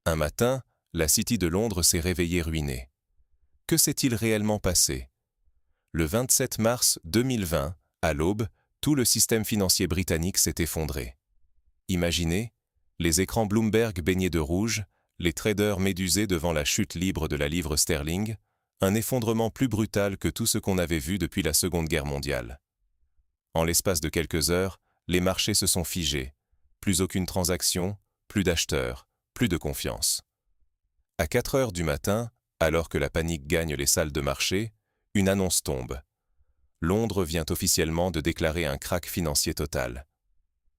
Un matin, la City de Londres s'est réveillée ruinée. Que s'est-il réellement passé? Le 27 mars 2020, à l'aube, tout le système financier britannique s'est effondré. Imaginez, les écrans Bloomberg baignés de rouge, les traders médusés devant la chute libre de la livre sterling, un effondrement plus brutal que tout ce qu'on avait vu depuis la Seconde Guerre mondiale. En l'espace de quelques heures, les marchés se sont figés. Plus aucune transaction, plus d'acheteurs, plus de confiance. À 4 heures du matin, alors que la panique gagne les salles de marché, une annonce tombe. Londres vient officiellement de déclarer un krach financier total.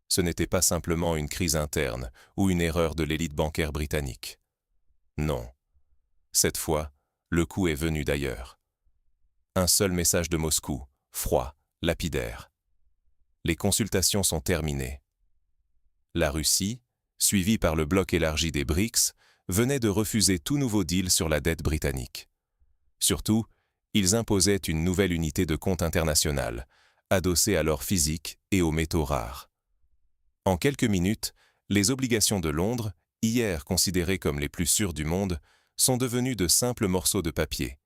Ce n'était pas simplement une crise interne ou une erreur de l'élite bancaire britannique. Non. Cette fois, le coup est venu d'ailleurs. Un seul message de Moscou, froid, lapidaire. Les consultations sont terminées. La Russie, suivie par le bloc élargi des BRICS, venait de refuser tout nouveau deal sur la dette britannique. Surtout, ils imposaient une nouvelle unité de compte internationale, adossée à l'or physique et aux métaux rares. En quelques minutes, les obligations de Londres, hier considérées comme les plus sûres du monde, sont devenues de simples morceaux de papier,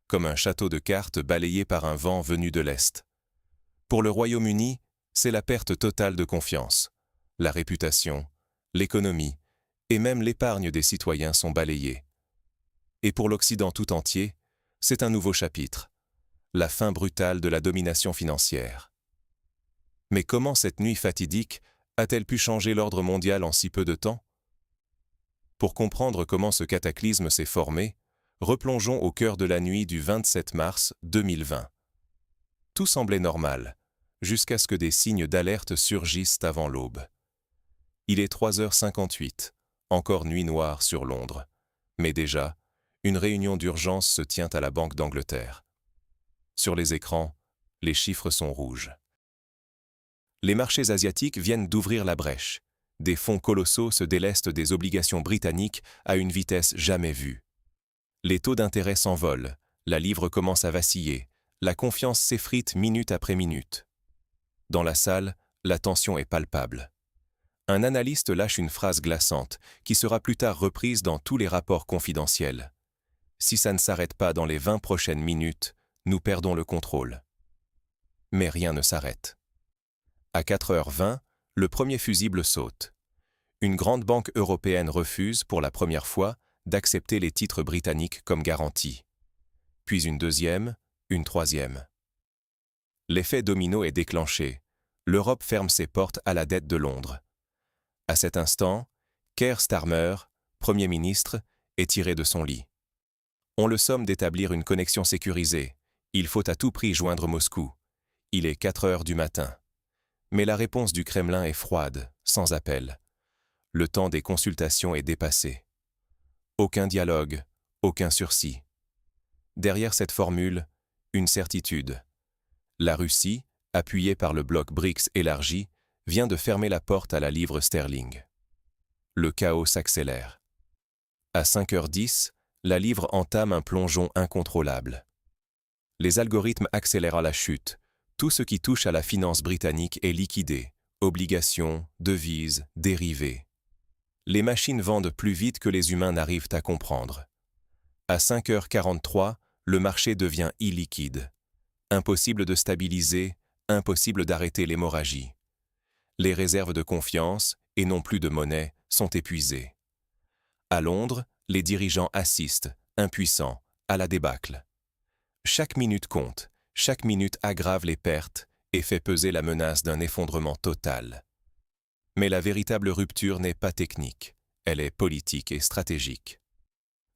comme un château de cartes balayé par un vent venu de l'Est. Pour le Royaume-Uni, c'est la perte totale de confiance. La réputation, l'économie et même l'épargne des citoyens sont balayés. Et pour l'Occident tout entier, c'est un nouveau chapitre, la fin brutale de la domination financière. Mais comment cette nuit fatidique a-t-elle pu changer l'ordre mondial en si peu de temps? Pour comprendre comment ce cataclysme s'est formé, replongeons au cœur de la nuit du 27 mars 2020. Tout semblait normal, jusqu'à ce que des signes d'alerte surgissent avant l'aube. Il est 3h58, encore nuit noire sur Londres. Mais déjà, une réunion d'urgence se tient à la Banque d'Angleterre. Sur les écrans, les chiffres sont rouges. Les marchés asiatiques viennent d'ouvrir la brèche. Des fonds colossaux se délestent des obligations britanniques à une vitesse jamais vue. Les taux d'intérêt s'envolent, la livre commence à vaciller, la confiance s'effrite minute après minute. Dans la salle, la tension est palpable. Un analyste lâche une phrase glaçante, qui sera plus tard reprise dans tous les rapports confidentiels. Si ça ne s'arrête pas dans les 20 prochaines minutes, nous perdons le contrôle. Mais rien ne s'arrête. À 4h20, le premier fusible saute. Une grande banque européenne refuse, pour la première fois, d'accepter les titres britanniques comme garantie. Puis une deuxième, une troisième. L'effet domino est déclenché. L'Europe ferme ses portes à la dette de Londres. À cet instant, Keir Starmer, Premier ministre, est tiré de son lit. On le somme d'établir une connexion sécurisée. Il faut à tout prix joindre Moscou. Il est 4 heures du matin. Mais la réponse du Kremlin est froide, sans appel. Le temps des consultations est dépassé. Aucun dialogue, aucun sursis. Derrière cette formule, une certitude. La Russie, appuyée par le bloc BRICS élargi, vient de fermer la porte à la livre sterling. Le chaos s'accélère. À 5h10, la livre entame un plongeon incontrôlable. Les algorithmes accélèrent la chute. Tout ce qui touche à la finance britannique est liquidé. Obligations, devises, dérivés. Les machines vendent plus vite que les humains n'arrivent à comprendre. À 5h43, le marché devient illiquide. Impossible de stabiliser, impossible d'arrêter l'hémorragie. Les réserves de confiance, et non plus de monnaie, sont épuisées. À Londres, les dirigeants assistent, impuissants, à la débâcle. Chaque minute compte, chaque minute aggrave les pertes et fait peser la menace d'un effondrement total. Mais la véritable rupture n'est pas technique, elle est politique et stratégique.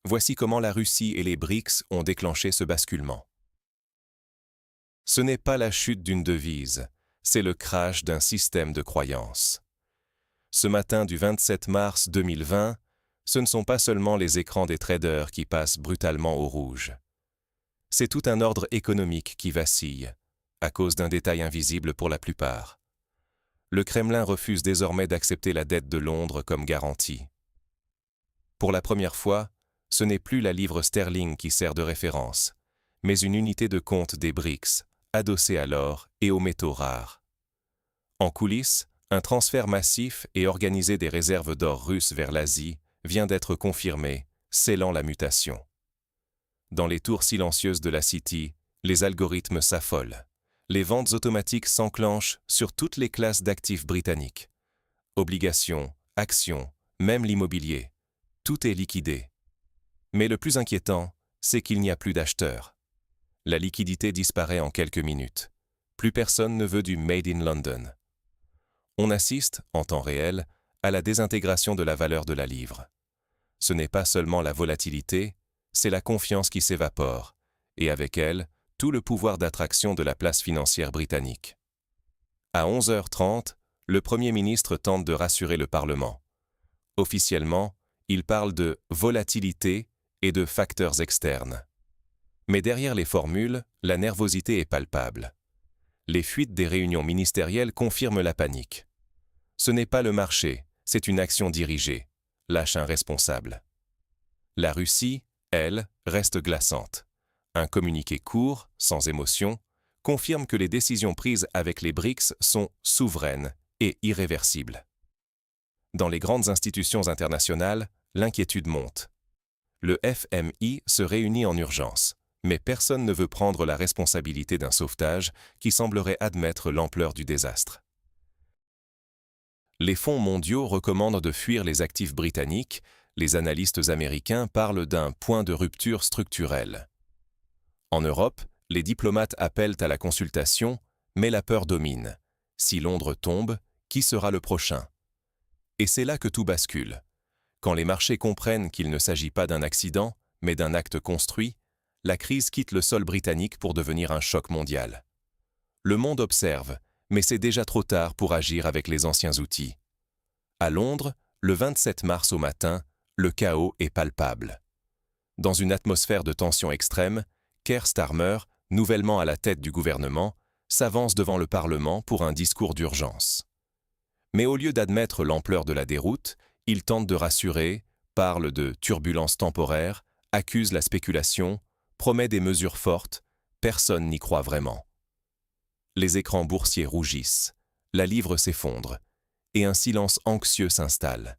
Voici comment la Russie et les BRICS ont déclenché ce basculement. Ce n'est pas la chute d'une devise, c'est le crash d'un système de croyances. Ce matin du 27 mars 2020, ce ne sont pas seulement les écrans des traders qui passent brutalement au rouge. C'est tout un ordre économique qui vacille, à cause d'un détail invisible pour la plupart. Le Kremlin refuse désormais d'accepter la dette de Londres comme garantie. Pour la première fois, ce n'est plus la livre sterling qui sert de référence, mais une unité de compte des BRICS, adossée à l'or et aux métaux rares. En coulisses, un transfert massif et organisé des réserves d'or russes vers l'Asie, vient d'être confirmé, scellant la mutation. Dans les tours silencieuses de la City, les algorithmes s'affolent. Les ventes automatiques s'enclenchent sur toutes les classes d'actifs britanniques. Obligations, actions, même l'immobilier. Tout est liquidé. Mais le plus inquiétant, c'est qu'il n'y a plus d'acheteurs. La liquidité disparaît en quelques minutes. Plus personne ne veut du Made in London. On assiste, en temps réel, à la désintégration de la valeur de la livre. Ce n'est pas seulement la volatilité, c'est la confiance qui s'évapore, et avec elle, tout le pouvoir d'attraction de la place financière britannique. À 11h30, le Premier ministre tente de rassurer le Parlement. Officiellement, il parle de volatilité et de facteurs externes. Mais derrière les formules, la nervosité est palpable. Les fuites des réunions ministérielles confirment la panique. Ce n'est pas le marché, c'est une action dirigée, lâche un responsable. La Russie, elle, reste glaçante. Un communiqué court, sans émotion, confirme que les décisions prises avec les BRICS sont souveraines et irréversibles. Dans les grandes institutions internationales, l'inquiétude monte. Le FMI se réunit en urgence, mais personne ne veut prendre la responsabilité d'un sauvetage qui semblerait admettre l'ampleur du désastre. Les fonds mondiaux recommandent de fuir les actifs britanniques, les analystes américains parlent d'un point de rupture structurelle. En Europe, les diplomates appellent à la consultation, mais la peur domine. Si Londres tombe, qui sera le prochain? Et c'est là que tout bascule. Quand les marchés comprennent qu'il ne s'agit pas d'un accident, mais d'un acte construit, la crise quitte le sol britannique pour devenir un choc mondial. Le monde observe, mais c'est déjà trop tard pour agir avec les anciens outils. À Londres, le 27 mars au matin, le chaos est palpable. Dans une atmosphère de tension extrême, Keir Starmer, nouvellement à la tête du gouvernement, s'avance devant le Parlement pour un discours d'urgence. Mais au lieu d'admettre l'ampleur de la déroute, il tente de rassurer, parle de turbulences temporaires, accuse la spéculation, promet des mesures fortes, personne n'y croit vraiment. Les écrans boursiers rougissent, la livre s'effondre, et un silence anxieux s'installe.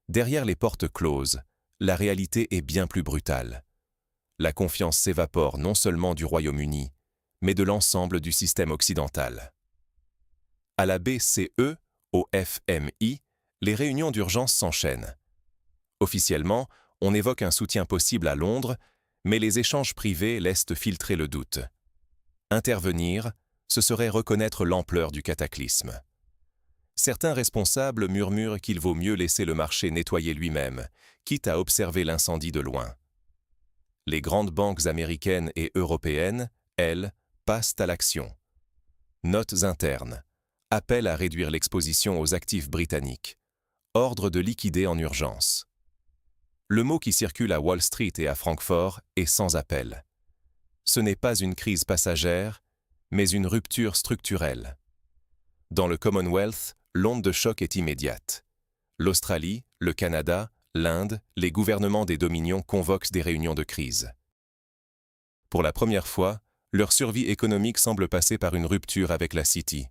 Derrière les portes closes, la réalité est bien plus brutale. La confiance s'évapore non seulement du Royaume-Uni, mais de l'ensemble du système occidental. À la BCE, au FMI, les réunions d'urgence s'enchaînent. Officiellement, on évoque un soutien possible à Londres, mais les échanges privés laissent filtrer le doute. Intervenir, ce serait reconnaître l'ampleur du cataclysme. Certains responsables murmurent qu'il vaut mieux laisser le marché nettoyer lui-même, quitte à observer l'incendie de loin. Les grandes banques américaines et européennes, elles, passent à l'action. Notes internes. Appel à réduire l'exposition aux actifs britanniques. Ordre de liquider en urgence. Le mot qui circule à Wall Street et à Francfort est sans appel. Ce n'est pas une crise passagère, mais une rupture structurelle. Dans le Commonwealth, l'onde de choc est immédiate. L'Australie, le Canada, l'Inde, les gouvernements des dominions convoquent des réunions de crise. Pour la première fois, leur survie économique semble passer par une rupture avec la City.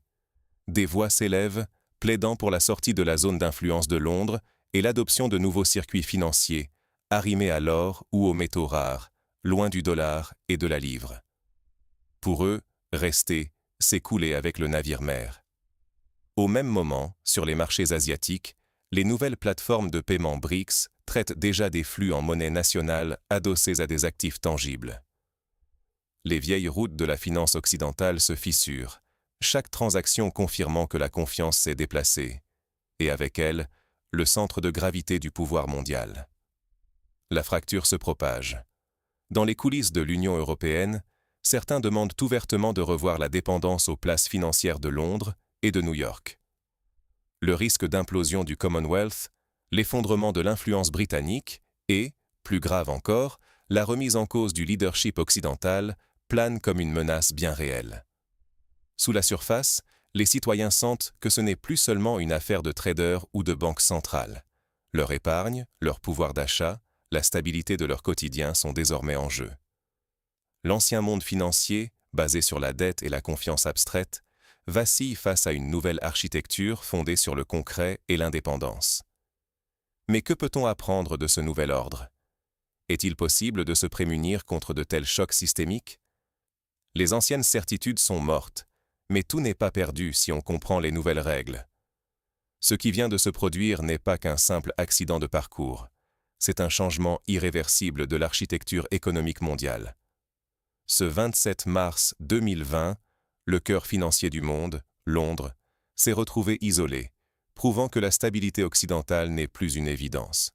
Des voix s'élèvent, plaidant pour la sortie de la zone d'influence de Londres et l'adoption de nouveaux circuits financiers, arrimés à l'or ou aux métaux rares, loin du dollar et de la livre. Pour eux, rester, c'est couler avec le navire-mère. Au même moment, sur les marchés asiatiques, les nouvelles plateformes de paiement BRICS traitent déjà des flux en monnaie nationale adossés à des actifs tangibles. Les vieilles routes de la finance occidentale se fissurent, chaque transaction confirmant que la confiance s'est déplacée, et avec elle, le centre de gravité du pouvoir mondial. La fracture se propage. Dans les coulisses de l'Union européenne, certains demandent ouvertement de revoir la dépendance aux places financières de Londres et de New York. Le risque d'implosion du Commonwealth, l'effondrement de l'influence britannique et, plus grave encore, la remise en cause du leadership occidental plane comme une menace bien réelle. Sous la surface, les citoyens sentent que ce n'est plus seulement une affaire de traders ou de banques centrales. Leur épargne, leur pouvoir d'achat, la stabilité de leur quotidien sont désormais en jeu. L'ancien monde financier, basé sur la dette et la confiance abstraite, vacille face à une nouvelle architecture fondée sur le concret et l'indépendance. Mais que peut-on apprendre de ce nouvel ordre? Est-il possible de se prémunir contre de tels chocs systémiques? Les anciennes certitudes sont mortes, mais tout n'est pas perdu si on comprend les nouvelles règles. Ce qui vient de se produire n'est pas qu'un simple accident de parcours. C'est un changement irréversible de l'architecture économique mondiale. Ce 27 mars 2020, le cœur financier du monde, Londres, s'est retrouvé isolé, prouvant que la stabilité occidentale n'est plus une évidence.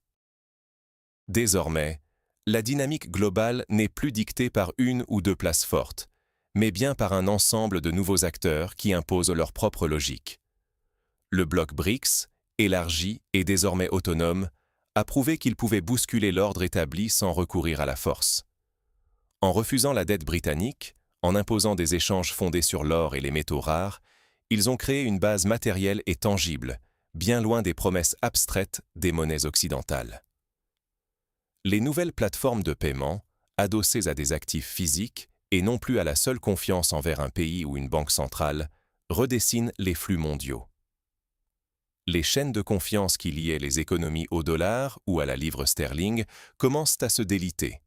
Désormais, la dynamique globale n'est plus dictée par une ou deux places fortes, mais bien par un ensemble de nouveaux acteurs qui imposent leur propre logique. Le bloc BRICS, élargi et désormais autonome, a prouvé qu'il pouvait bousculer l'ordre établi sans recourir à la force. En refusant la dette britannique, en imposant des échanges fondés sur l'or et les métaux rares, ils ont créé une base matérielle et tangible, bien loin des promesses abstraites des monnaies occidentales. Les nouvelles plateformes de paiement, adossées à des actifs physiques et non plus à la seule confiance envers un pays ou une banque centrale, redessinent les flux mondiaux. Les chaînes de confiance qui liaient les économies au dollar ou à la livre sterling commencent à se déliter.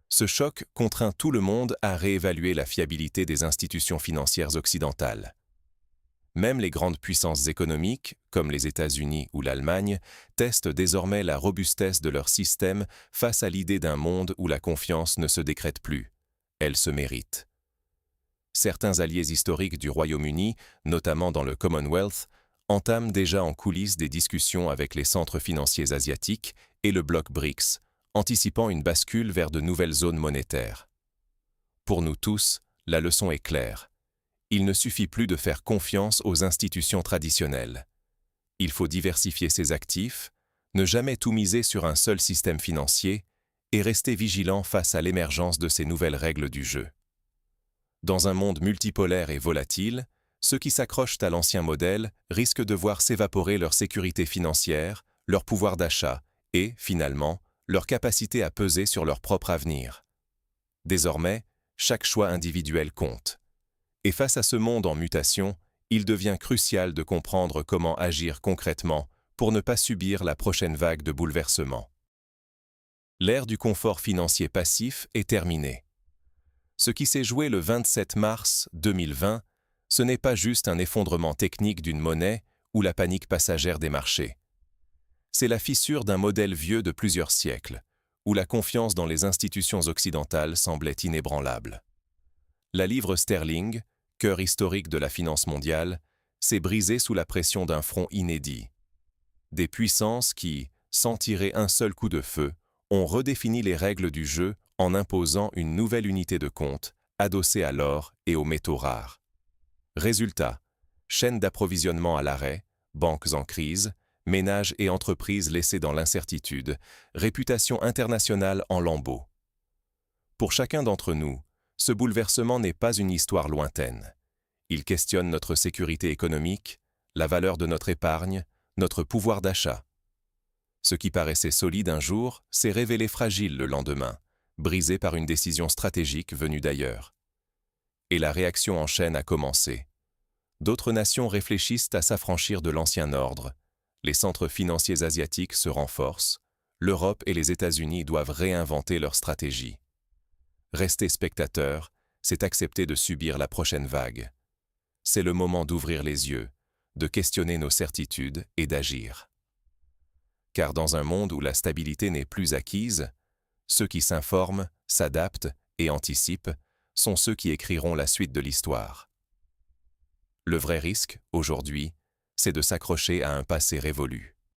Ce choc contraint tout le monde à réévaluer la fiabilité des institutions financières occidentales. Même les grandes puissances économiques, comme les États-Unis ou l'Allemagne, testent désormais la robustesse de leur système face à l'idée d'un monde où la confiance ne se décrète plus. Elle se mérite. Certains alliés historiques du Royaume-Uni, notamment dans le Commonwealth, entament déjà en coulisses des discussions avec les centres financiers asiatiques et le bloc BRICS, anticipant une bascule vers de nouvelles zones monétaires. Pour nous tous, la leçon est claire. Il ne suffit plus de faire confiance aux institutions traditionnelles. Il faut diversifier ses actifs, ne jamais tout miser sur un seul système financier et rester vigilant face à l'émergence de ces nouvelles règles du jeu. Dans un monde multipolaire et volatile, ceux qui s'accrochent à l'ancien modèle risquent de voir s'évaporer leur sécurité financière, leur pouvoir d'achat et, finalement, leur capacité à peser sur leur propre avenir. Désormais, chaque choix individuel compte. Et face à ce monde en mutation, il devient crucial de comprendre comment agir concrètement pour ne pas subir la prochaine vague de bouleversements. L'ère du confort financier passif est terminée. Ce qui s'est joué le 27 mars 2020, ce n'est pas juste un effondrement technique d'une monnaie ou la panique passagère des marchés. C'est la fissure d'un modèle vieux de plusieurs siècles, où la confiance dans les institutions occidentales semblait inébranlable. La livre sterling, cœur historique de la finance mondiale, s'est brisée sous la pression d'un front inédit. Des puissances qui, sans tirer un seul coup de feu, ont redéfini les règles du jeu en imposant une nouvelle unité de compte, adossée à l'or et aux métaux rares. Résultat, chaînes d'approvisionnement à l'arrêt, banques en crise, ménages et entreprises laissés dans l'incertitude, réputation internationale en lambeaux. Pour chacun d'entre nous, ce bouleversement n'est pas une histoire lointaine. Il questionne notre sécurité économique, la valeur de notre épargne, notre pouvoir d'achat. Ce qui paraissait solide un jour s'est révélé fragile le lendemain, brisé par une décision stratégique venue d'ailleurs. Et la réaction en chaîne a commencé. D'autres nations réfléchissent à s'affranchir de l'ancien ordre. Les centres financiers asiatiques se renforcent. L'Europe et les États-Unis doivent réinventer leur stratégie. Rester spectateur, c'est accepter de subir la prochaine vague. C'est le moment d'ouvrir les yeux, de questionner nos certitudes et d'agir. Car dans un monde où la stabilité n'est plus acquise, ceux qui s'informent, s'adaptent et anticipent sont ceux qui écriront la suite de l'histoire. Le vrai risque, aujourd'hui, c'est de s'accrocher à un passé révolu.